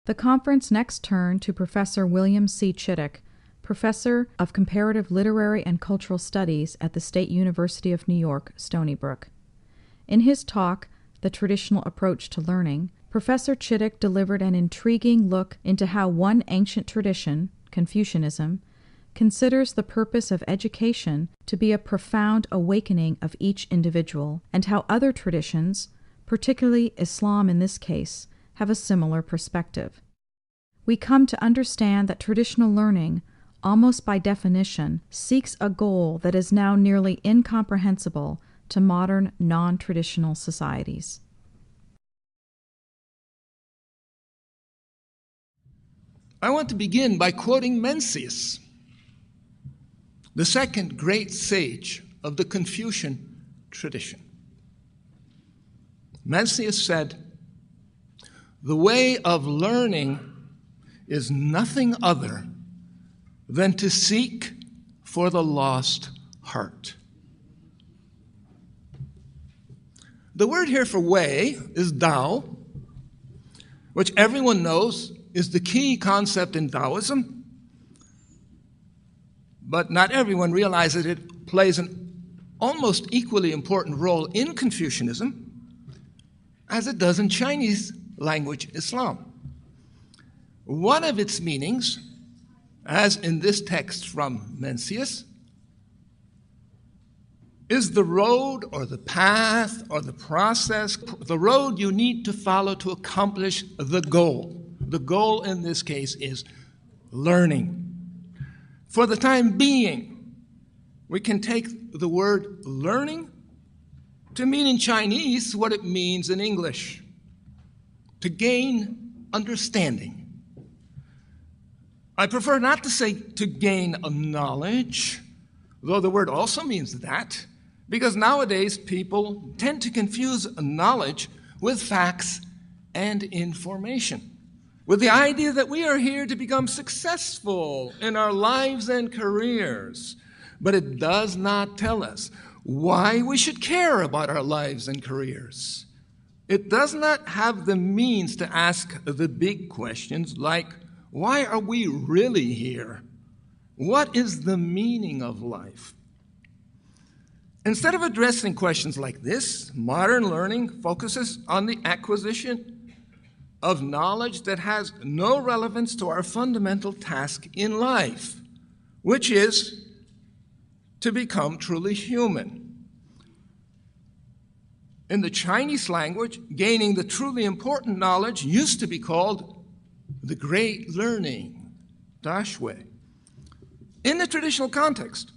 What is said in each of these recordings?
The conference next turned to Professor William C. Chittick, Professor of Comparative Literary and Cultural Studies at the State University of New York, Stony Brook. In his talk, The Traditional Approach to Learning, Professor Chittick delivered an intriguing look into how one ancient tradition, Confucianism, considers the purpose of education to be a profound awakening of each individual, and how other traditions, particularly Islam in this case, have a similar perspective. We come to understand that traditional learning, almost by definition, seeks a goal that is now nearly incomprehensible to modern non-traditional societies. I want to begin by quoting Mencius, the second great sage of the Confucian tradition. Mencius said, "The way of learning is nothing other than to seek for the lost heart." The word here for way is Tao, which everyone knows is the key concept in Taoism, but not everyone realizes it plays an almost equally important role in Confucianism as it does in Chinese language Islam. One of its meanings, as in this text from Mencius, is the road or the path or the process, the road you need to follow to accomplish the goal. The goal in this case is learning. For the time being, we can take the word learning to mean in Chinese what it means in English, to gain understanding. I prefer not to say to gain a knowledge, though the word also means that, because nowadays people tend to confuse knowledge with facts and information, with the idea that we are here to become successful in our lives and careers. But it does not tell us why we should care about our lives and careers. It does not have the means to ask the big questions like, why are we really here? What is the meaning of life? Instead of addressing questions like this, modern learning focuses on the acquisition of knowledge that has no relevance to our fundamental task in life, which is to become truly human. In the Chinese language, gaining the truly important knowledge used to be called the great learning, dashui. In the traditional context,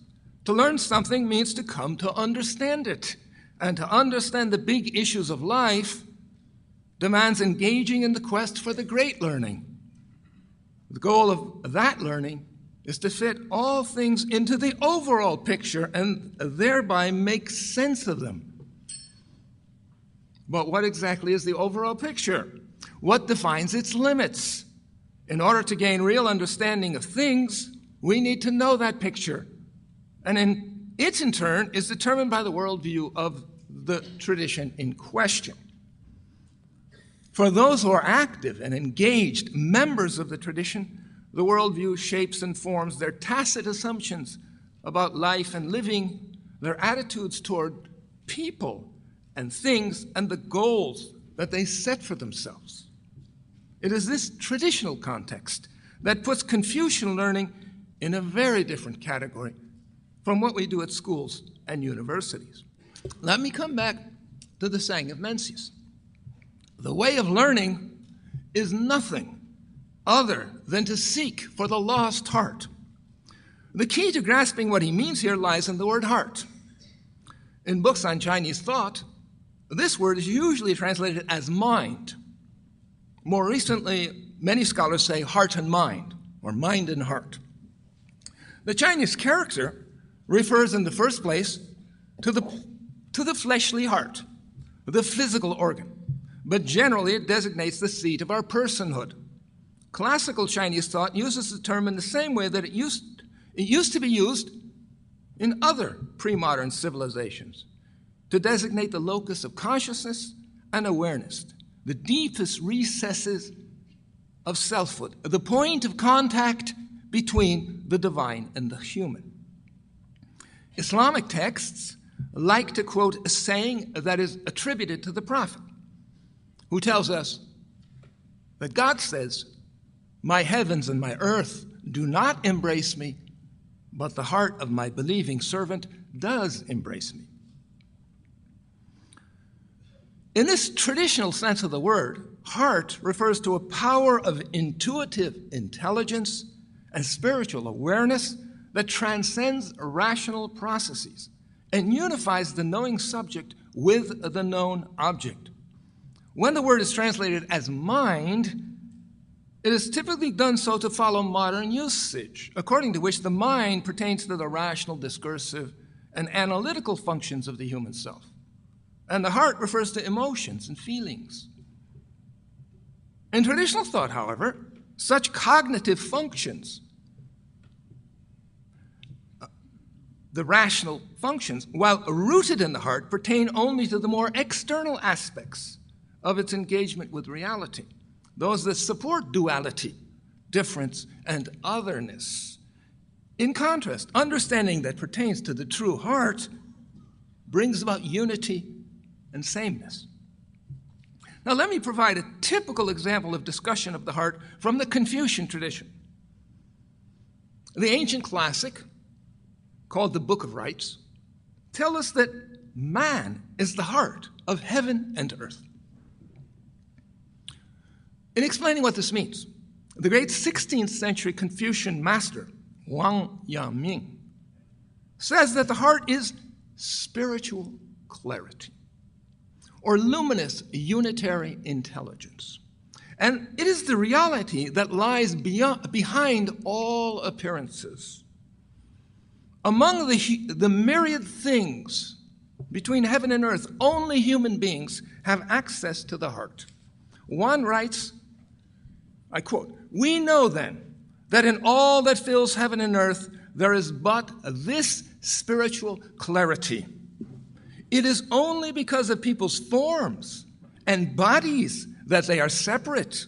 to learn something means to come to understand it, and to understand the big issues of life demands engaging in the quest for the great learning. The goal of that learning is to fit all things into the overall picture and thereby make sense of them. But what exactly is the overall picture? What defines its limits? In order to gain real understanding of things, we need to know that picture. And it, in turn, is determined by the worldview of the tradition in question. For those who are active and engaged members of the tradition, the worldview shapes and forms their tacit assumptions about life and living, their attitudes toward people and things, and the goals that they set for themselves. It is this traditional context that puts Confucian learning in a very different category from what we do at schools and universities. Let me come back to the saying of Mencius. The way of learning is nothing other than to seek for the lost heart. The key to grasping what he means here lies in the word heart. In books on Chinese thought, this word is usually translated as mind. More recently, many scholars say heart and mind, or mind and heart. The Chinese character refers in the first place to the fleshly heart, the physical organ, but generally it designates the seat of our personhood. Classical Chinese thought uses the term in the same way that it used to be used in other pre-modern civilizations, to designate the locus of consciousness and awareness, the deepest recesses of selfhood, the point of contact between the divine and the human. Islamic texts like to quote a saying that is attributed to the Prophet, who tells us that God says, "My heavens and my earth do not embrace me, but the heart of my believing servant does embrace me." In this traditional sense of the word, heart refers to a power of intuitive intelligence and spiritual awareness that transcends rational processes and unifies the knowing subject with the known object. When the word is translated as mind, it is typically done so to follow modern usage, according to which the mind pertains to the rational, discursive, and analytical functions of the human self, and the heart refers to emotions and feelings. In traditional thought, however, such cognitive functions, the rational functions, while rooted in the heart, pertain only to the more external aspects of its engagement with reality, those that support duality, difference, and otherness. In contrast, understanding that pertains to the true heart brings about unity and sameness. Now, let me provide a typical example of discussion of the heart from the Confucian tradition. The ancient classic, called the Book of Rites, tells us that man is the heart of heaven and earth. In explaining what this means, the great 16th century Confucian master, Wang Yaming, says that the heart is spiritual clarity, or luminous unitary intelligence. And it is the reality that lies behind all appearances. Among the myriad things between heaven and earth, only human beings have access to the heart. One writes, I quote, "We know then that in all that fills heaven and earth there is but this spiritual clarity. It is only because of people's forms and bodies that they are separate.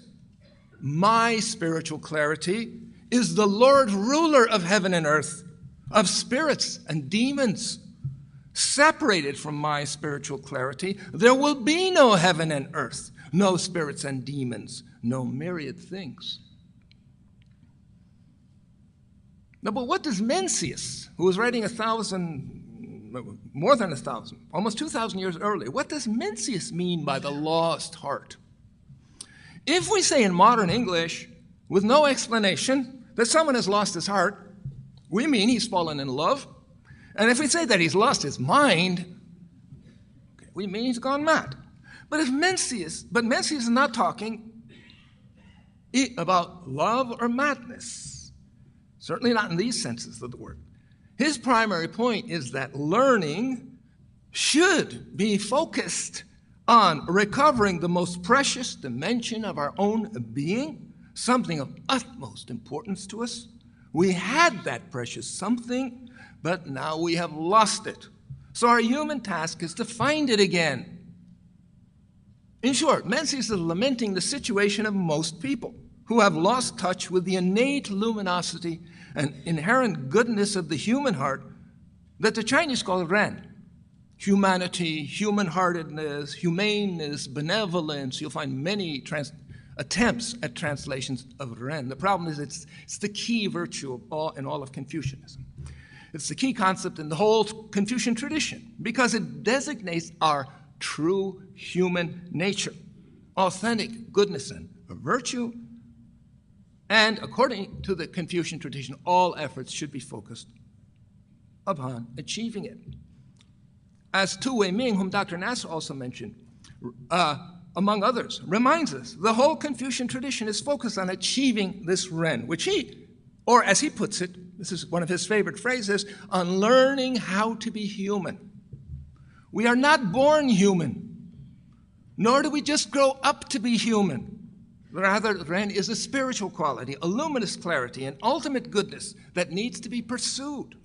My spiritual clarity is the Lord ruler of heaven and earth, of spirits and demons. Separated from my spiritual clarity, there will be no heaven and earth, no spirits and demons, no myriad things." Now, but what does Mencius, who was writing more than 1,000, almost 2,000 years earlier, what does Mencius mean by the lost heart? If we say in modern English, with no explanation, that someone has lost his heart, we mean he's fallen in love. And if we say that he's lost his mind, we mean he's gone mad. But Mencius is not talking about love or madness. Certainly not in these senses of the word. His primary point is that learning should be focused on recovering the most precious dimension of our own being, something of utmost importance to us. We had that precious something, but now we have lost it. So our human task is to find it again. In short, Mencius is lamenting the situation of most people who have lost touch with the innate luminosity and inherent goodness of the human heart that the Chinese call Ren. Humanity, human-heartedness, humaneness, benevolence. You'll find many attempts at translations of Ren. The problem is it's the key virtue in all of Confucianism. It's the key concept in the whole Confucian tradition because it designates our true human nature, authentic goodness and virtue. And according to the Confucian tradition, all efforts should be focused upon achieving it. As Tu Wei Ming, whom Dr. Nasser also mentioned, among others, reminds us, the whole Confucian tradition is focused on achieving this Ren, which or as he puts it, this is one of his favorite phrases, on learning how to be human. We are not born human, nor do we just grow up to be human. Rather, Ren is a spiritual quality, a luminous clarity, an ultimate goodness that needs to be pursued.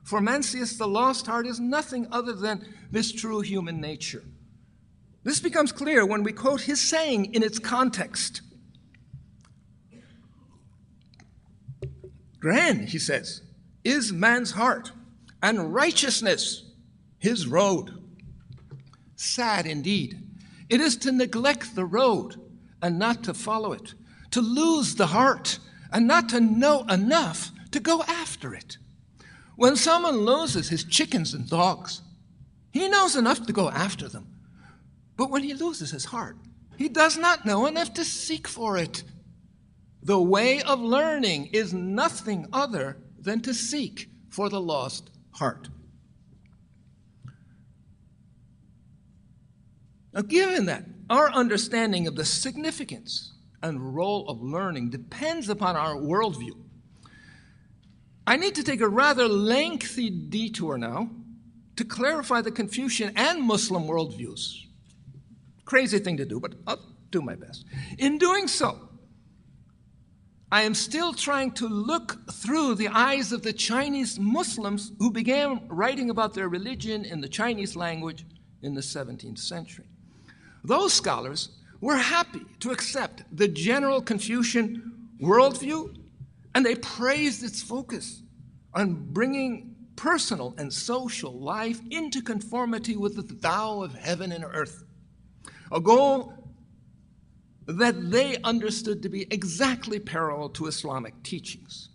For Mencius, the lost heart is nothing other than this true human nature. This becomes clear when we quote his saying in its context. Grand, he says, is man's heart, and righteousness his road. Sad indeed. It is to neglect the road and not to follow it, to lose the heart and not to know enough to go after it. When someone loses his chickens and dogs, he knows enough to go after them. But when he loses his heart, he does not know enough to seek for it. The way of learning is nothing other than to seek for the lost heart. Now, given that our understanding of the significance and role of learning depends upon our worldview, I need to take a rather lengthy detour now to clarify the Confucian and Muslim worldviews. Crazy thing to do, but I'll do my best. In doing so, I am still trying to look through the eyes of the Chinese Muslims who began writing about their religion in the Chinese language in the 17th century. Those scholars were happy to accept the general Confucian worldview, and they praised its focus on bringing personal and social life into conformity with the Tao of heaven and earth, a goal that they understood to be exactly parallel to Islamic teachings.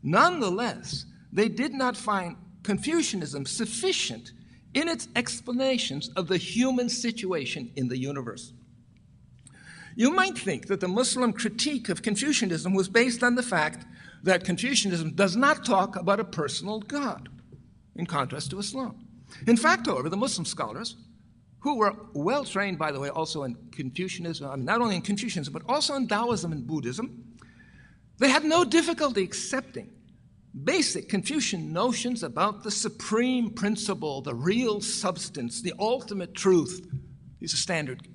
Nonetheless, they did not find Confucianism sufficient in its explanations of the human situation in the universe. You might think that the Muslim critique of Confucianism was based on the fact that Confucianism does not talk about a personal God, in contrast to Islam. In fact, however, the Muslim scholars, who were well trained, by the way, also in Confucianism, not only in Confucianism, but also in Taoism and Buddhism, they had no difficulty accepting basic Confucian notions about the supreme principle, the real substance, the ultimate truth. These are standard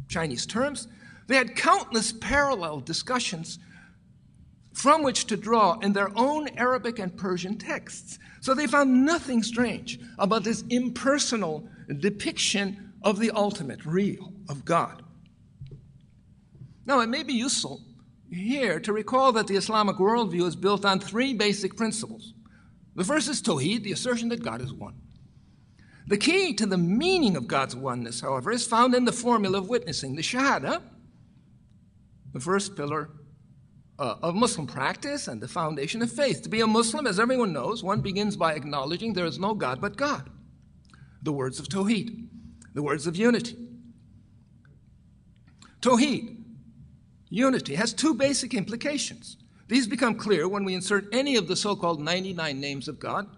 Chinese terms. They had countless parallel discussions from which to draw in their own Arabic and Persian texts. So they found nothing strange about this impersonal depiction of the ultimate real, of God. Now, it may be useful here to recall that the Islamic worldview is built on three basic principles. The first is Tawheed, the assertion that God is one. The key to the meaning of God's oneness, however, is found in the formula of witnessing, the Shahada, the first pillar of Muslim practice and the foundation of faith. To be a Muslim, as everyone knows, one begins by acknowledging there is no God but God. The words of Tawheed, the words of unity. Tawheed, unity, has two basic implications. These become clear when we insert any of the so-called 99 names of God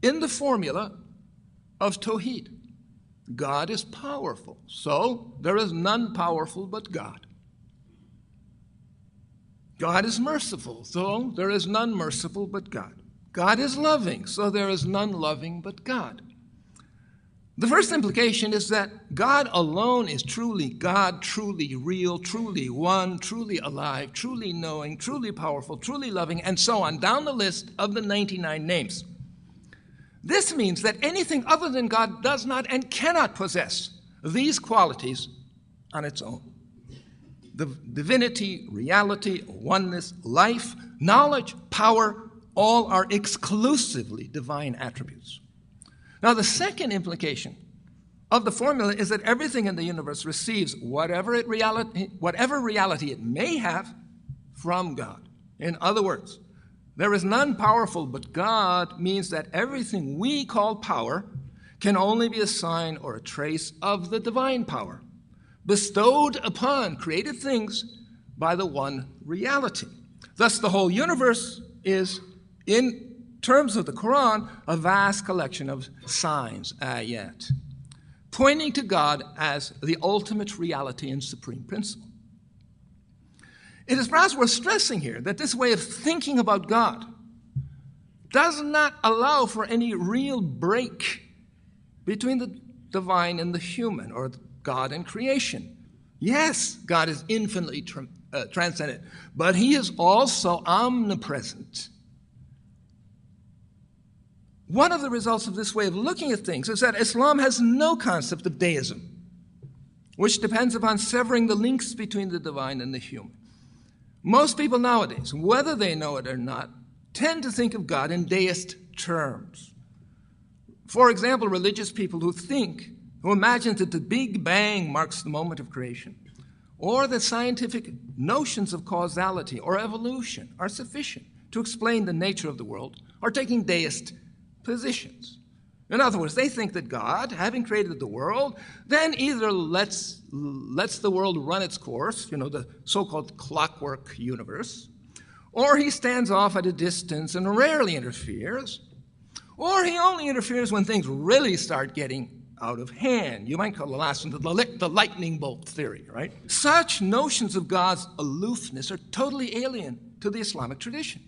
in the formula of Tawheed. God is powerful, so there is none powerful but God. God is merciful, so there is none merciful but God. God is loving, so there is none loving but God. The first implication is that God alone is truly God, truly real, truly one, truly alive, truly knowing, truly powerful, truly loving, and so on, down the list of the 99 names. This means that anything other than God does not and cannot possess these qualities on its own. The divinity, reality, oneness, life, knowledge, power, all are exclusively divine attributes. Now, the second implication of the formula is that everything in the universe receives whatever reality it may have from God. In other words, there is none powerful but God means that everything we call power can only be a sign or a trace of the divine power bestowed upon created things by the one reality. Thus, the whole universe is, in terms of the Quran, a vast collection of signs, ayat, pointing to God as the ultimate reality and supreme principle. It is perhaps worth stressing here that this way of thinking about God does not allow for any real break between the divine and the human, or God and creation. Yes, God is infinitely transcendent, but he is also omnipresent. One of the results of this way of looking at things is that Islam has no concept of deism, which depends upon severing the links between the divine and the human. Most people nowadays, whether they know it or not, tend to think of God in deist terms. For example, religious people who imagine that the Big Bang marks the moment of creation, or that scientific notions of causality or evolution are sufficient to explain the nature of the world, are taking deist positions. In other words, they think that God, having created the world, then either lets the world run its course, the so-called clockwork universe, or he stands off at a distance and rarely interferes, or he only interferes when things really start getting out of hand. You might call the last one the lightning bolt theory, right? Such notions of God's aloofness are totally alien to the Islamic tradition.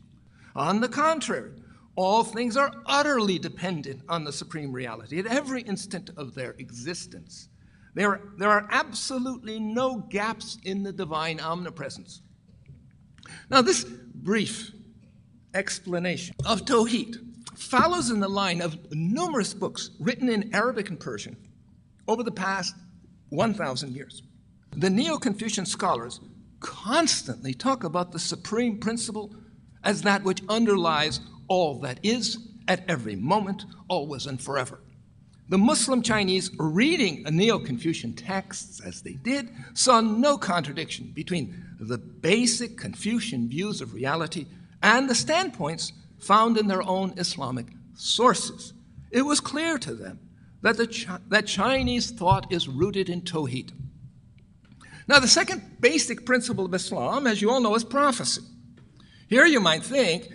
On the contrary, all things are utterly dependent on the supreme reality at every instant of their existence. There are absolutely no gaps in the divine omnipresence. Now, this brief explanation of Tawhid follows in the line of numerous books written in Arabic and Persian over the past 1,000 years. The Neo-Confucian scholars constantly talk about the supreme principle as that which underlies all that is, at every moment, always and forever. The Muslim Chinese, reading Neo-Confucian texts as they did, saw no contradiction between the basic Confucian views of reality and the standpoints found in their own Islamic sources. It was clear to them that Chinese thought is rooted in Tawhid. Now, the second basic principle of Islam, as you all know, is prophecy. Here you might think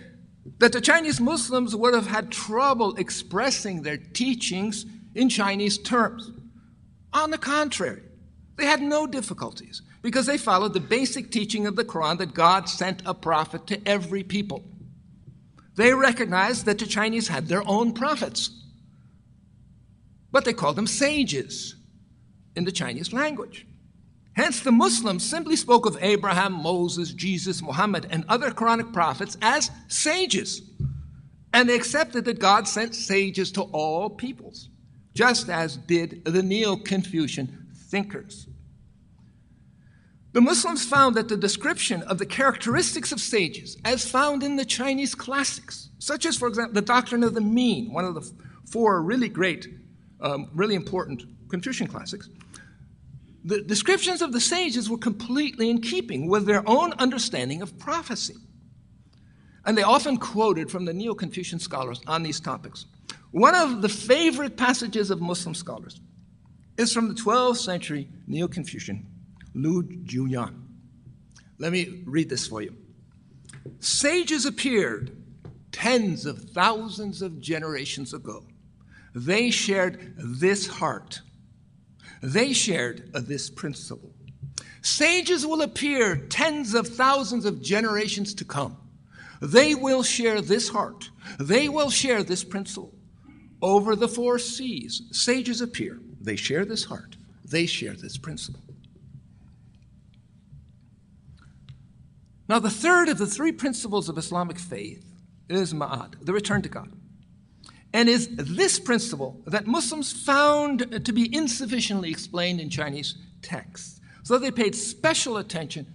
that the Chinese Muslims would have had trouble expressing their teachings in Chinese terms. On the contrary, they had no difficulties because they followed the basic teaching of the Quran that God sent a prophet to every people. They recognized that the Chinese had their own prophets, but they called them sages in the Chinese language. Hence, the Muslims simply spoke of Abraham, Moses, Jesus, Muhammad, and other Quranic prophets as sages, and they accepted that God sent sages to all peoples, just as did the Neo-Confucian thinkers. The Muslims found that the description of the characteristics of sages, as found in the Chinese classics, such as, for example, the Doctrine of the Mean, one of the four really great, really important Confucian classics, the descriptions of the sages were completely in keeping with their own understanding of prophecy. And they often quoted from the Neo-Confucian scholars on these topics. One of the favorite passages of Muslim scholars is from the 12th century Neo-Confucian, Lu Juyan. Let me read this for you. Sages appeared tens of thousands of generations ago. They shared this heart. They shared this principle. Sages will appear tens of thousands of generations to come. They will share this heart. They will share this principle. Over the four seas, sages appear. They share this heart. They share this principle. Now, the third of the three principles of Islamic faith is Ma'ad, the return to God. And is this principle that Muslims found to be insufficiently explained in Chinese texts. So they paid special attention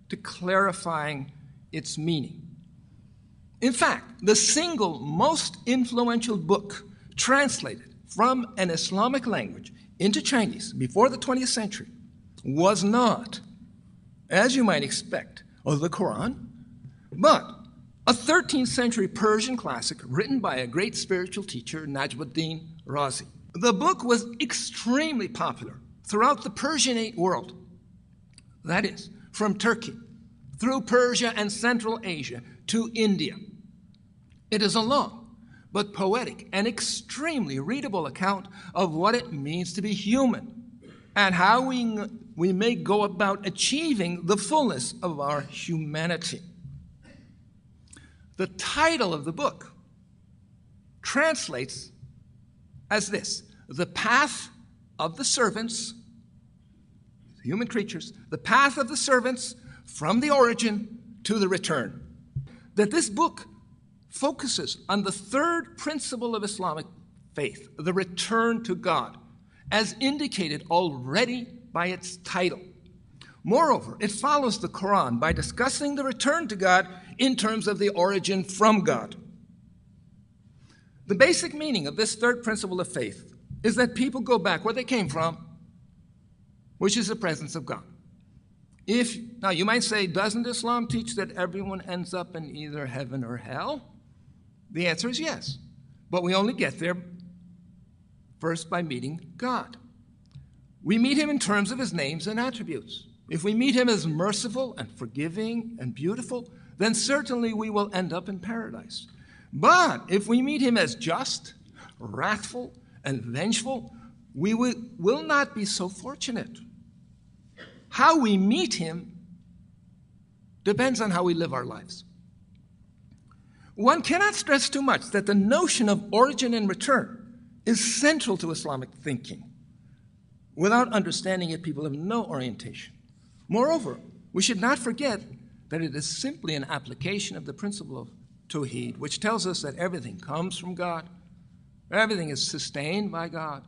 to clarifying its meaning. In fact, the single most influential book translated from an Islamic language into Chinese before the 20th century was not, as you might expect, the Quran, but a 13th century Persian classic written by a great spiritual teacher, Najmuddin Razi. The book was extremely popular throughout the Persianate world. That is, from Turkey, through Persia and Central Asia to India. It is a long but poetic and extremely readable account of what it means to be human and how we may go about achieving the fullness of our humanity. The title of the book translates as this: the path of the servants, human creatures, the path of the servants from the origin to the return. That this book focuses on the third principle of Islamic faith, the return to God, as indicated already by its title. Moreover, it follows the Quran by discussing the return to God in terms of the origin from God. The basic meaning of this third principle of faith is that people go back where they came from, which is the presence of God. Now you might say, doesn't Islam teach that everyone ends up in either heaven or hell? The answer is yes. But we only get there first by meeting God. We meet him in terms of his names and attributes. If we meet him as merciful and forgiving and beautiful, then certainly we will end up in paradise. But if we meet him as just, wrathful, and vengeful, we will not be so fortunate. How we meet him depends on how we live our lives. One cannot stress too much that the notion of origin and return is central to Islamic thinking. Without understanding it, people have no orientation. Moreover, we should not forget that it is simply an application of the principle of Tawheed, which tells us that everything comes from God, everything is sustained by God,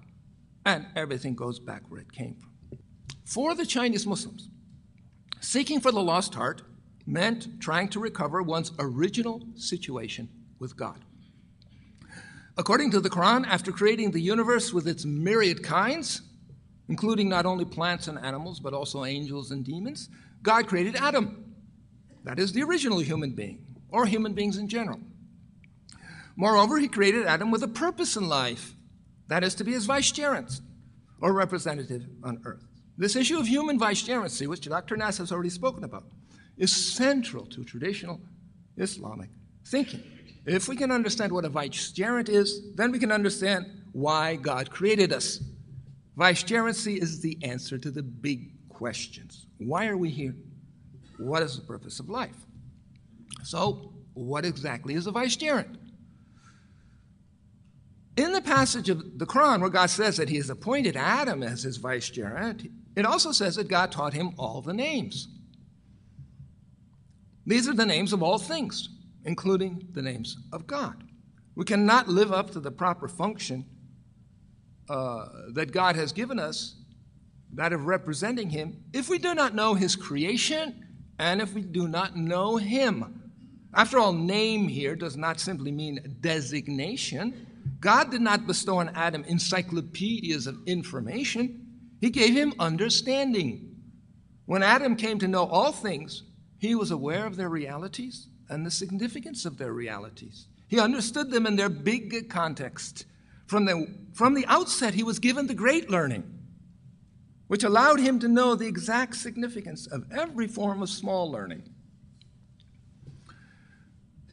and everything goes back where it came from. For the Chinese Muslims, seeking for the lost heart meant trying to recover one's original situation with God. According to the Quran, after creating the universe with its myriad kinds, including not only plants and animals, but also angels and demons, God created Adam. That is the original human being, or human beings in general. Moreover, he created Adam with a purpose in life, that is to be his vicegerent, or representative on earth. This issue of human vicegerency, which Dr. Nass has already spoken about, is central to traditional Islamic thinking. If we can understand what a vicegerent is, then we can understand why God created us. Vicegerency is the answer to the big questions. Why are we here? What is the purpose of life? So, what exactly is a vicegerent? In the passage of the Quran where God says that he has appointed Adam as his vicegerent, it also says that God taught him all the names. These are the names of all things, including the names of God. We cannot live up to the proper function that God has given us, that of representing him, if we do not know his creation and if we do not know him. After all, name here does not simply mean designation. God did not bestow on Adam encyclopedias of information. He gave him understanding. When Adam came to know all things, he was aware of their realities and the significance of their realities. He understood them in their big context. From the outset, he was given the great learning, which allowed him to know the exact significance of every form of small learning.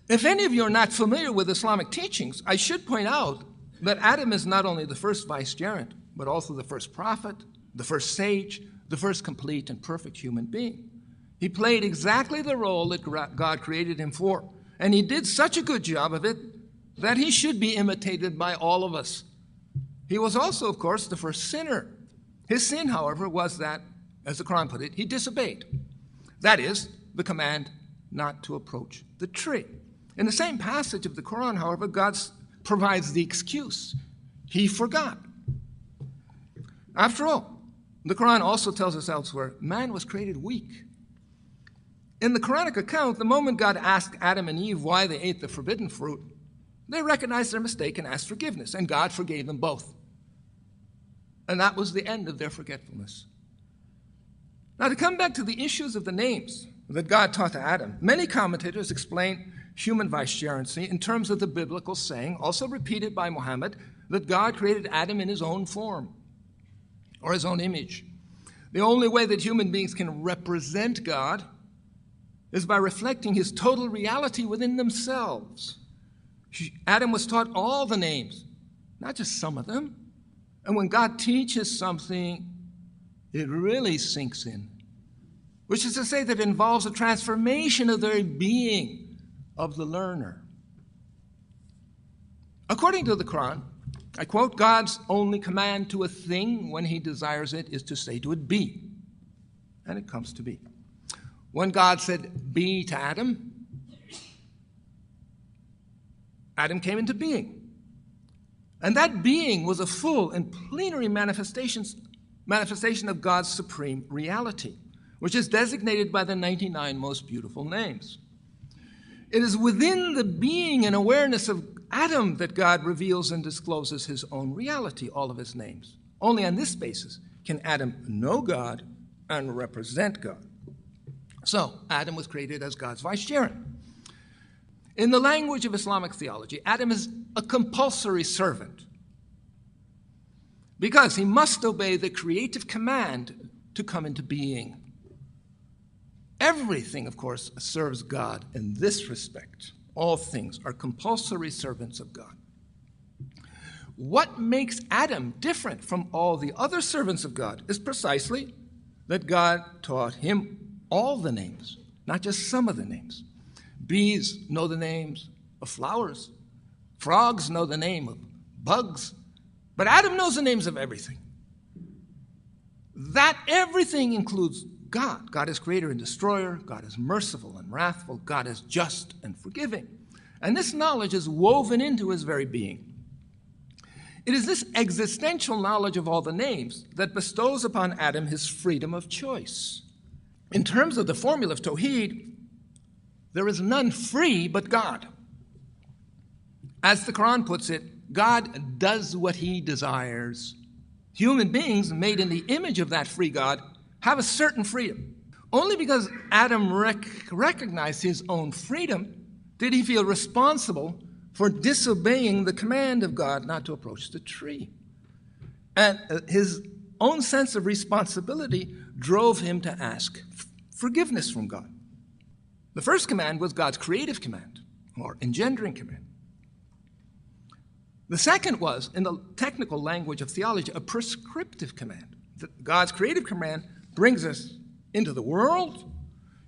If any of you are not familiar with Islamic teachings, I should point out that Adam is not only the first vicegerent, but also the first prophet, the first sage, the first complete and perfect human being. He played exactly the role that God created him for, and he did such a good job of it that he should be imitated by all of us. He was also, of course, the first sinner. His sin, however, was that, as the Quran put it, he disobeyed. That is, the command not to approach the tree. In the same passage of the Quran, however, God provides the excuse. He forgot. After all, the Quran also tells us elsewhere, man was created weak. In the Quranic account, the moment God asked Adam and Eve why they ate the forbidden fruit, they recognized their mistake and asked forgiveness, and God forgave them both. And that was the end of their forgetfulness. Now, to come back to the issues of the names that God taught to Adam, many commentators explain human vicegerency in terms of the biblical saying, also repeated by Muhammad, that God created Adam in his own form, or his own image. The only way that human beings can represent God is by reflecting his total reality within themselves. Adam was taught all the names, not just some of them. And when God teaches something, it really sinks in, which is to say that it involves a transformation of the very being of the learner. According to the Quran, I quote, God's only command to a thing when he desires it is to say to it, be. And it comes to be. When God said, be to Adam, Adam came into being. And that being was a full and plenary manifestation of God's supreme reality, which is designated by the 99 most beautiful names. It is within the being and awareness of Adam that God reveals and discloses his own reality, all of his names. Only on this basis can Adam know God and represent God. So, Adam was created as God's vicegerent. In the language of Islamic theology, Adam is a compulsory servant because he must obey the creative command to come into being. Everything, of course, serves God in this respect. All things are compulsory servants of God. What makes Adam different from all the other servants of God is precisely that God taught him all the names, not just some of the names. Bees know the names of flowers. Frogs know the name of bugs. But Adam knows the names of everything. That everything includes God. God is creator and destroyer. God is merciful and wrathful. God is just and forgiving. And this knowledge is woven into his very being. It is this existential knowledge of all the names that bestows upon Adam his freedom of choice. In terms of the formula of Tawheed, there is none free but God. As the Quran puts it, God does what he desires. Human beings made in the image of that free God have a certain freedom. Only because Adam recognized his own freedom did he feel responsible for disobeying the command of God not to approach the tree. And his own sense of responsibility drove him to ask forgiveness from God. The first command was God's creative command, or engendering command. The second was, in the technical language of theology, a prescriptive command. God's creative command brings us into the world.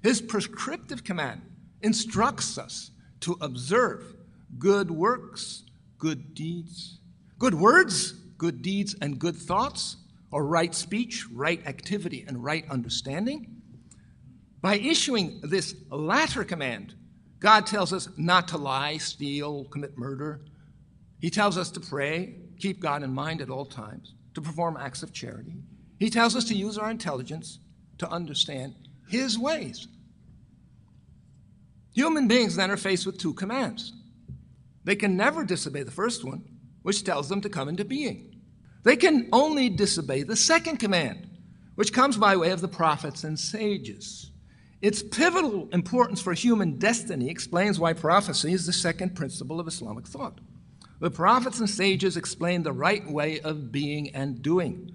His prescriptive command instructs us to observe good works, good deeds, good words, good deeds, and good thoughts, or right speech, right activity, and right understanding. By issuing this latter command, God tells us not to lie, steal, commit murder. He tells us to pray, keep God in mind at all times, to perform acts of charity. He tells us to use our intelligence to understand his ways. Human beings then are faced with two commands. They can never disobey the first one, which tells them to come into being. They can only disobey the second command, which comes by way of the prophets and sages. Its pivotal importance for human destiny explains why prophecy is the second principle of Islamic thought. The prophets and sages explain the right way of being and doing,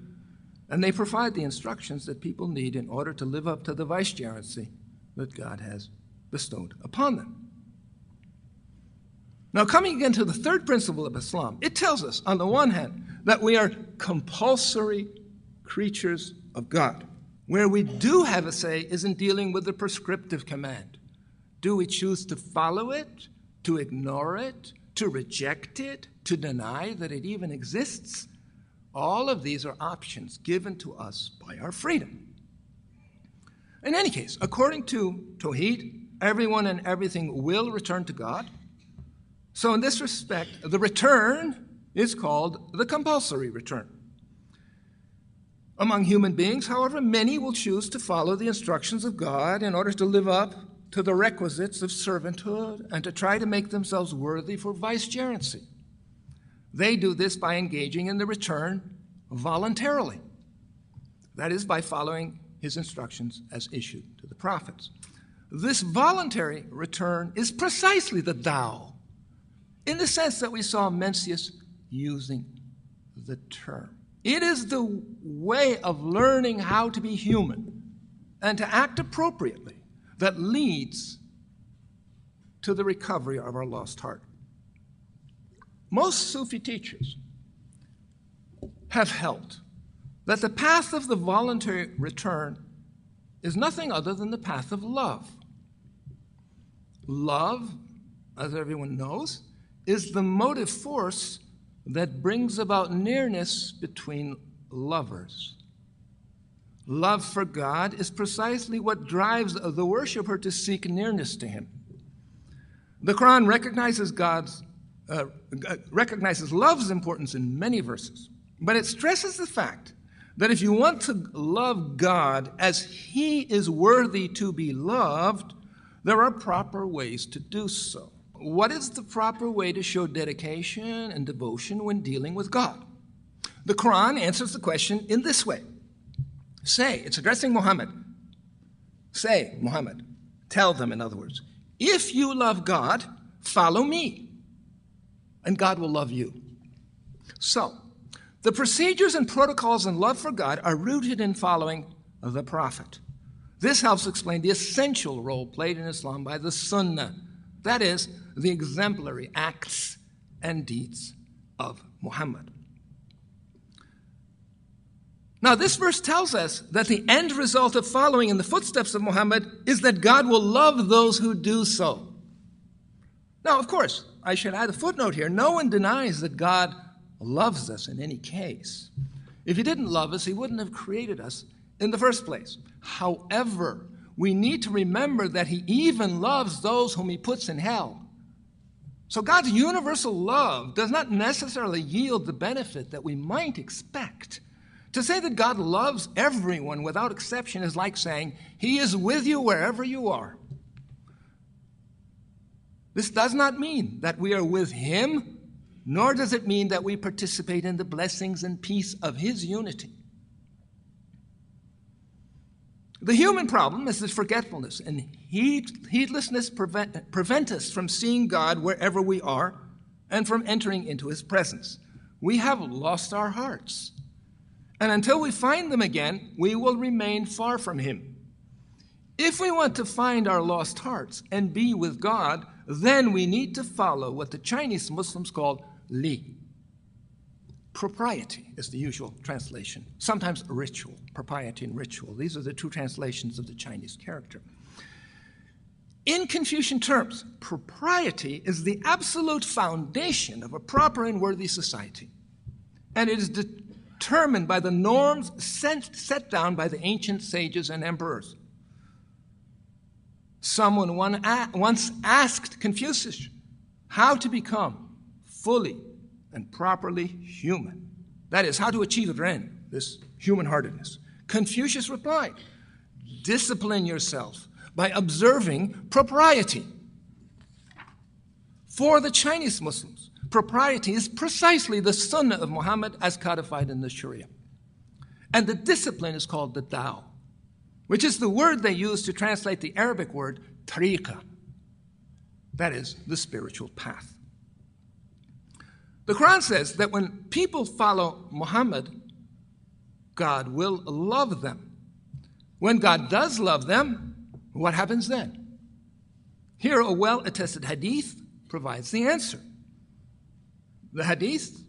and they provide the instructions that people need in order to live up to the vicegerency that God has bestowed upon them. Now, coming again to the third principle of Islam, it tells us, on the one hand, that we are compulsory creatures of God. Where we do have a say is in dealing with the prescriptive command. Do we choose to follow it, to ignore it, to reject it, to deny that it even exists? All of these are options given to us by our freedom. In any case, according to Tawheed, everyone and everything will return to God. So in this respect, the return is called the compulsory return. Among human beings, however, many will choose to follow the instructions of God in order to live up to the requisites of servanthood and to try to make themselves worthy for vicegerency. They do this by engaging in the return voluntarily. That is, by following his instructions as issued to the prophets. This voluntary return is precisely the thou, in the sense that we saw Mencius using the term. It is the way of learning how to be human and to act appropriately that leads to the recovery of our lost heart. Most Sufi teachers have held that the path of the voluntary return is nothing other than the path of love. Love, as everyone knows, is the motive force that brings about nearness between lovers. Love for God is precisely what drives the worshiper to seek nearness to him. The Quran recognizes love's importance in many verses, but it stresses the fact that if you want to love God as he is worthy to be loved, There are proper ways to do so. What is the proper way to show dedication and devotion when dealing with God? The Quran answers the question in this way. Say, it's addressing Muhammad. Say, Muhammad, tell them, in other words, if you love God, follow me, and God will love you. So, the procedures and protocols in love for God are rooted in following the Prophet. This helps explain the essential role played in Islam by the Sunnah, that is, the exemplary acts and deeds of Muhammad. Now, this verse tells us that the end result of following in the footsteps of Muhammad is that God will love those who do so. Now, of course, I should add a footnote here. No one denies that God loves us in any case. If he didn't love us, he wouldn't have created us in the first place. However, we need to remember that he even loves those whom he puts in hell. So God's universal love does not necessarily yield the benefit that we might expect. To say that God loves everyone without exception is like saying he is with you wherever you are. This does not mean that we are with him, nor does it mean that we participate in the blessings and peace of his unity. The human problem is that forgetfulness and heedlessness prevent us from seeing God wherever we are and from entering into his presence. We have lost our hearts. And until we find them again, we will remain far from him. If we want to find our lost hearts and be with God, then we need to follow what the Chinese Muslims call li. Propriety is the usual translation, sometimes ritual, propriety and ritual. These are the two translations of the Chinese character. In Confucian terms, propriety is the absolute foundation of a proper and worthy society, and it is determined by the norms set down by the ancient sages and emperors. Someone once asked Confucius how to become fully and properly human. That is, how to achieve a ren, this human-heartedness. Confucius replied, discipline yourself by observing propriety. For the Chinese Muslims, propriety is precisely the sunnah of Muhammad as codified in the Sharia. And the discipline is called the Tao, which is the word they use to translate the Arabic word tariqah, that is, the spiritual path. The Quran says that when people follow Muhammad, God will love them. When God does love them, what happens then? Here, a well-attested hadith provides the answer. The hadith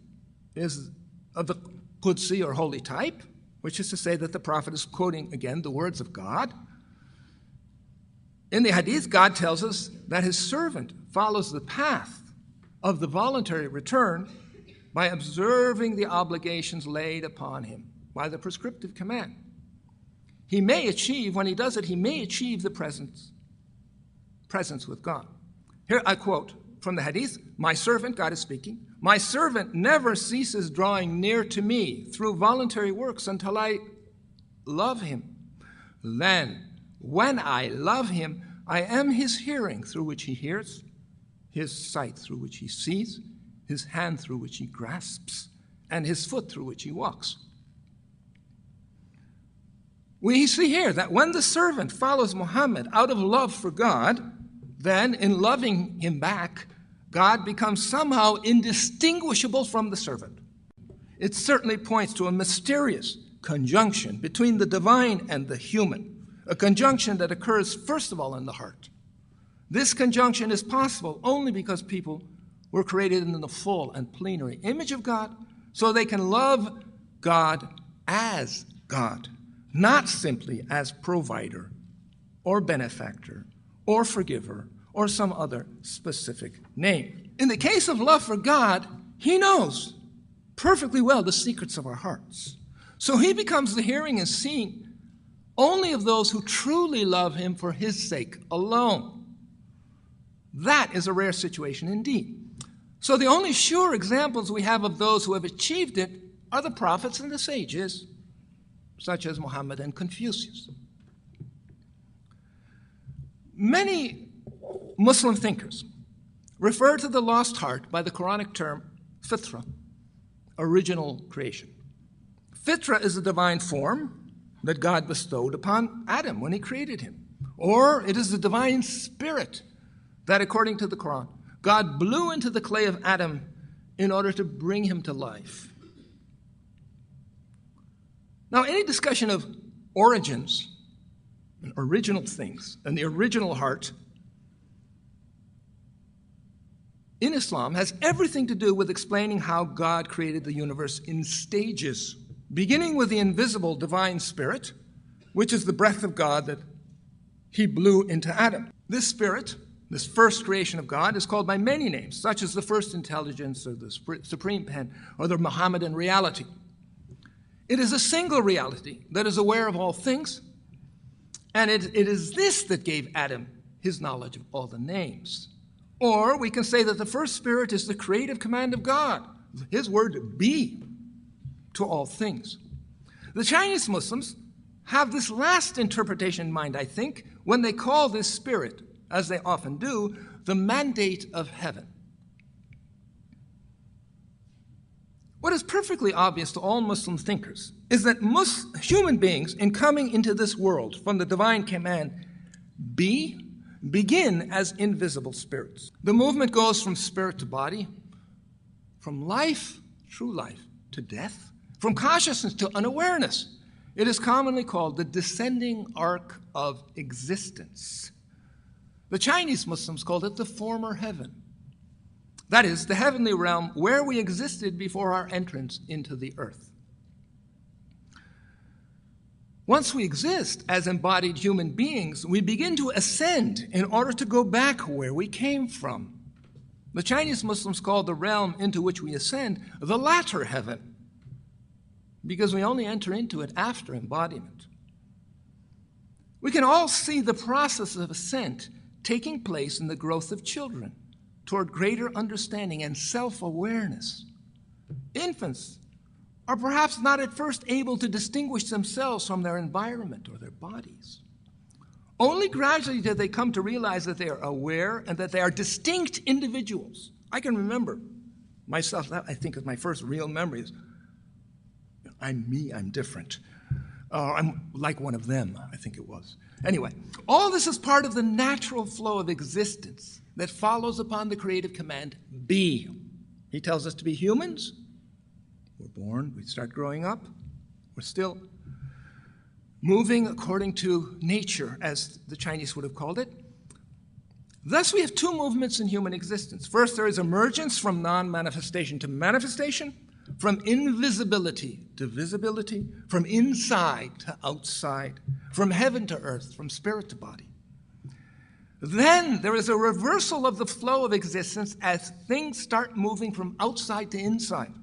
is of the Qudsi or holy type, which is to say that the Prophet is quoting, again, the words of God. In the hadith, God tells us that his servant follows the path of the voluntary return by observing the obligations laid upon him by the prescriptive command. He may achieve, when he does it, he may achieve the presence with God. Here I quote from the hadith, my servant, God is speaking, my servant never ceases drawing near to me through voluntary works until I love him. Then, when I love him, I am his hearing through which he hears, his sight through which he sees, his hand through which he grasps, and his foot through which he walks. We see here that when the servant follows Muhammad out of love for God, then in loving him back, God becomes somehow indistinguishable from the servant. It certainly points to a mysterious conjunction between the divine and the human, a conjunction that occurs first of all in the heart. This conjunction is possible only because people were created in the full and plenary image of God, so they can love God as God, not simply as provider or benefactor or forgiver or some other specific name. In the case of love for God, he knows perfectly well the secrets of our hearts. So he becomes the hearing and seeing only of those who truly love him for his sake alone. That is a rare situation indeed. So the only sure examples we have of those who have achieved it are the prophets and the sages, such as Muhammad and Confucius. Many Muslim thinkers refer to the lost heart by the Quranic term fitra, original creation. Fitra is a divine form that God bestowed upon Adam when he created him. Or it is the divine spirit that, according to the Quran, God blew into the clay of Adam in order to bring him to life. Now, any discussion of origins and original things and the original heart in Islam has everything to do with explaining how God created the universe in stages, beginning with the invisible divine spirit, which is the breath of God that he blew into Adam. This spirit, this first creation of God, is called by many names, such as the first intelligence or the supreme pen or the Mohammedan reality. It is a single reality that is aware of all things, and it is this that gave Adam his knowledge of all the names. Or we can say that the first spirit is the creative command of God, his word, be, to all things. The Chinese Muslims have this last interpretation in mind, I think, when they call this spirit, as they often do, the mandate of heaven. What is perfectly obvious to all Muslim thinkers is that human beings, in coming into this world from the divine command, begin as invisible spirits. The movement goes from spirit to body, from life, true life, to death, from consciousness to unawareness. It is commonly called the descending arc of existence. The Chinese Muslims called it the former heaven. That is, the heavenly realm where we existed before our entrance into the earth. Once we exist as embodied human beings, we begin to ascend in order to go back where we came from. The Chinese Muslims call the realm into which we ascend the latter heaven, because we only enter into it after embodiment. We can all see the process of ascent taking place in the growth of children toward greater understanding and self-awareness. Infants are perhaps not at first able to distinguish themselves from their environment or their bodies. Only gradually do they come to realize that they are aware and that they are distinct individuals. I can remember myself, that I think is my first real memory is, I'm me, I'm different. I'm like one of them, I think it was. Anyway, all this is part of the natural flow of existence that follows upon the creative command, be. He tells us to be humans. We're born, we start growing up. We're still moving according to nature, as the Chinese would have called it. Thus, we have two movements in human existence. First, there is emergence from non-manifestation to manifestation, from invisibility to visibility, from inside to outside, from heaven to earth, from spirit to body. Then there is a reversal of the flow of existence as things start moving from outside to inside,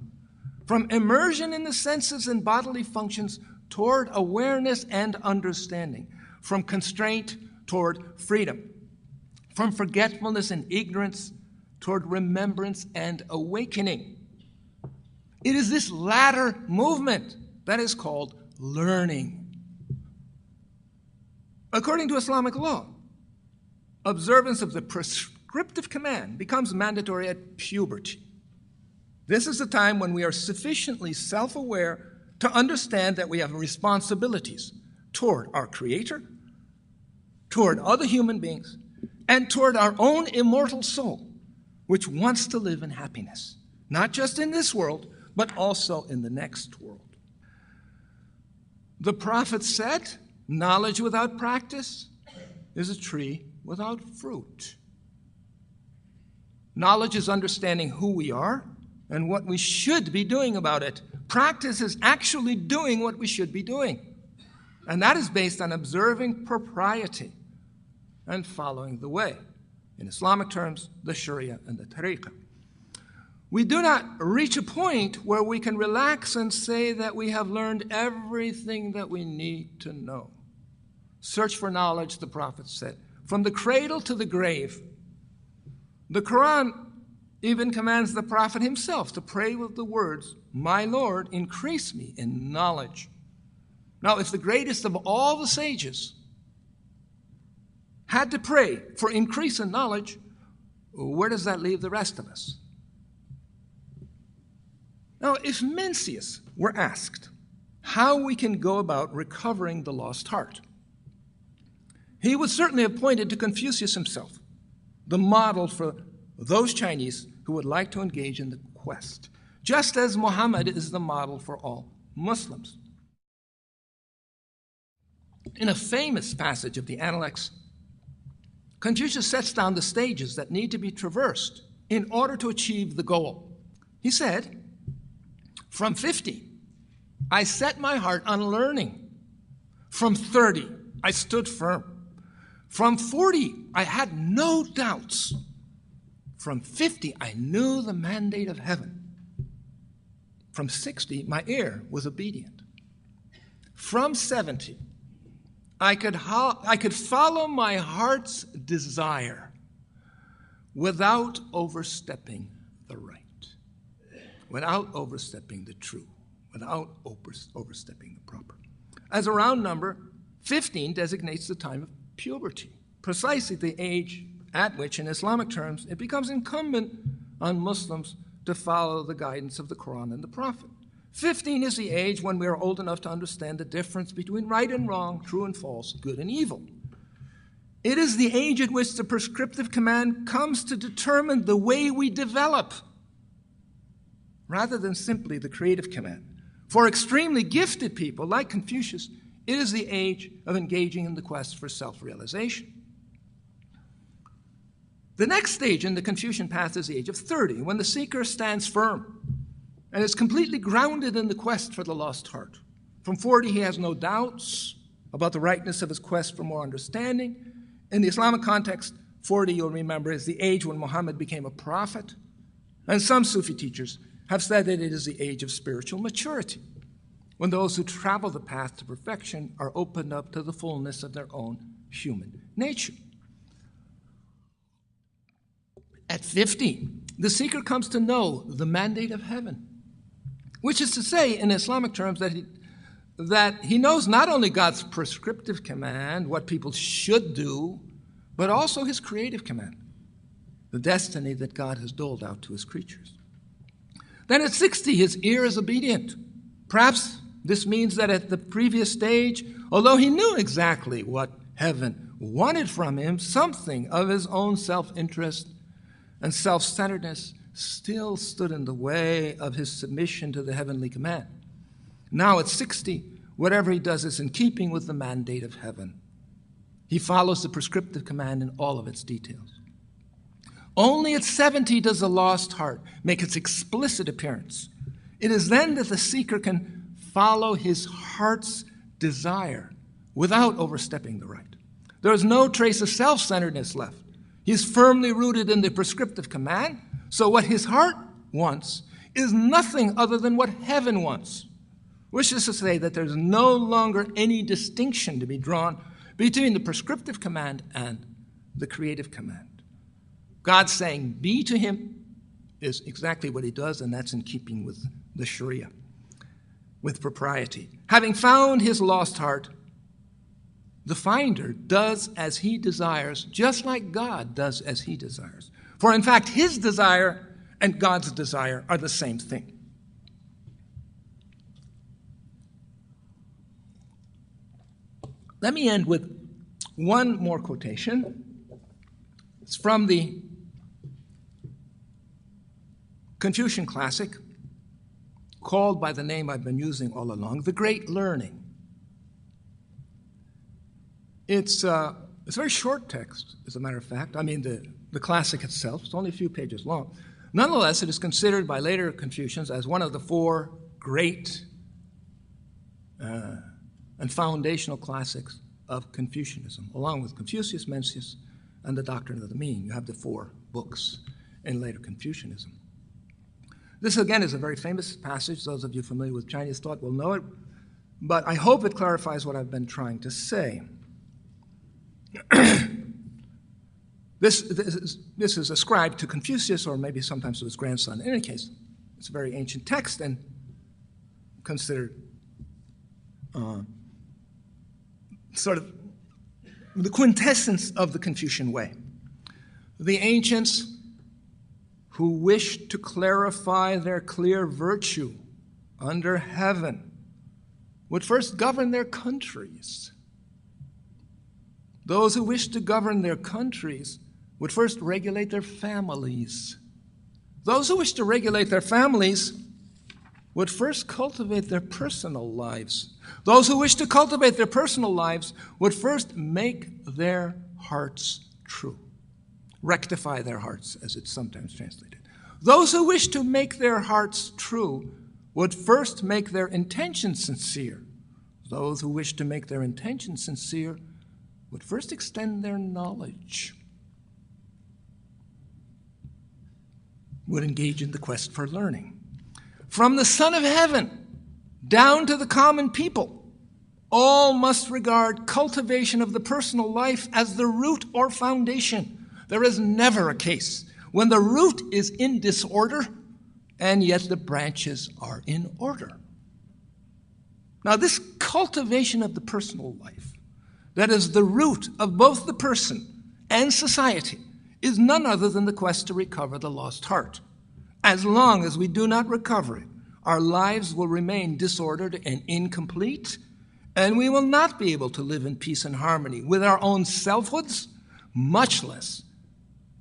from immersion in the senses and bodily functions toward awareness and understanding, from constraint toward freedom, from forgetfulness and ignorance toward remembrance and awakening. It is this latter movement that is called learning. According to Islamic law, observance of the prescriptive command becomes mandatory at puberty. This is the time when we are sufficiently self-aware to understand that we have responsibilities toward our Creator, toward other human beings, and toward our own immortal soul, which wants to live in happiness, not just in this world, but also in the next world. The prophet said, knowledge without practice is a tree without fruit. Knowledge is understanding who we are and what we should be doing about it. Practice is actually doing what we should be doing. And that is based on observing propriety and following the way. In Islamic terms, the Sharia and the Tariqah. We do not reach a point where we can relax and say that we have learned everything that we need to know. Search for knowledge, the prophet said, from the cradle to the grave. The Quran even commands the prophet himself to pray with the words, "My Lord, increase me in knowledge." Now, if the greatest of all the sages had to pray for increase in knowledge, where does that leave the rest of us? Now, if Mencius were asked how we can go about recovering the lost heart, he would certainly have pointed to Confucius himself, the model for those Chinese who would like to engage in the quest, just as Muhammad is the model for all Muslims. In a famous passage of the Analects, Confucius sets down the stages that need to be traversed in order to achieve the goal. He said, "From 50, I set my heart on learning. From 30, I stood firm. From 40, I had no doubts. From 50, I knew the mandate of heaven. From 60, my ear was obedient. From 70, I could follow my heart's desire without overstepping the right, without overstepping the true, without overstepping the proper." As a round number, 15 designates the time of puberty, precisely the age at which, in Islamic terms, it becomes incumbent on Muslims to follow the guidance of the Quran and the Prophet. 15 is the age when we are old enough to understand the difference between right and wrong, true and false, good and evil. It is the age at which the prescriptive command comes to determine the way we develop, rather than simply the creative command. For extremely gifted people like Confucius, it is the age of engaging in the quest for self-realization. The next stage in the Confucian path is the age of 30, when the seeker stands firm and is completely grounded in the quest for the lost heart. From 40, he has no doubts about the rightness of his quest for more understanding. In the Islamic context, 40, you'll remember, is the age when Muhammad became a prophet. And some Sufi teachers have said that it is the age of spiritual maturity, when those who travel the path to perfection are opened up to the fullness of their own human nature. At 50, the seeker comes to know the mandate of heaven, which is to say, in Islamic terms, that he knows not only God's prescriptive command, what people should do, but also his creative command, the destiny that God has doled out to his creatures. Then at 60, his ear is obedient. Perhaps this means that at the previous stage, although he knew exactly what heaven wanted from him, something of his own self-interest and self-centeredness still stood in the way of his submission to the heavenly command. Now at 60, whatever he does is in keeping with the mandate of heaven. He follows the prescriptive command in all of its details. Only at 70 does the lost heart make its explicit appearance. It is then that the seeker can follow his heart's desire without overstepping the right. There is no trace of self-centeredness left. He is firmly rooted in the prescriptive command, so what his heart wants is nothing other than what heaven wants, which is to say that there's no longer any distinction to be drawn between the prescriptive command and the creative command. God saying be to him is exactly what he does, and that's in keeping with the Sharia, with propriety. Having found his lost heart, the finder does as he desires, just like God does as he desires. For in fact, his desire and God's desire are the same thing. Let me end with one more quotation. It's from the Confucian classic, called by the name I've been using all along, The Great Learning. It's a very short text, as a matter of fact. I mean, the classic itself is only a few pages long. Nonetheless, it is considered by later Confucians as one of the four great and foundational classics of Confucianism, along with Confucius, Mencius, and the Doctrine of the Mean. You have the four books in later Confucianism. This, again, is a very famous passage. Those of you familiar with Chinese thought will know it, but I hope it clarifies what I've been trying to say. This is ascribed to Confucius, or maybe sometimes to his grandson. In any case, it's a very ancient text and considered sort of the quintessence of the Confucian way. The ancients who wished to clarify their clear virtue under heaven would first govern their countries. Those who wished to govern their countries would first regulate their families. Those who wished to regulate their families would first cultivate their personal lives. Those who wished to cultivate their personal lives would first make their hearts true. Rectify their hearts, as it's sometimes translated. Those who wish to make their hearts true would first make their intentions sincere. Those who wish to make their intentions sincere would first extend their knowledge, would engage in the quest for learning. From the Son of Heaven down to the common people, all must regard cultivation of the personal life as the root or foundation. There is never a case when the root is in disorder and yet the branches are in order. Now, this cultivation of the personal life, that is the root of both the person and society, is none other than the quest to recover the lost heart. As long as we do not recover it, our lives will remain disordered and incomplete, and we will not be able to live in peace and harmony with our own selfhoods, much less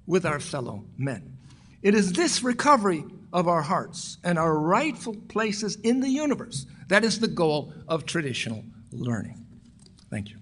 with our fellow men. It is this recovery of our hearts and our rightful places in the universe that is the goal of traditional learning. Thank you.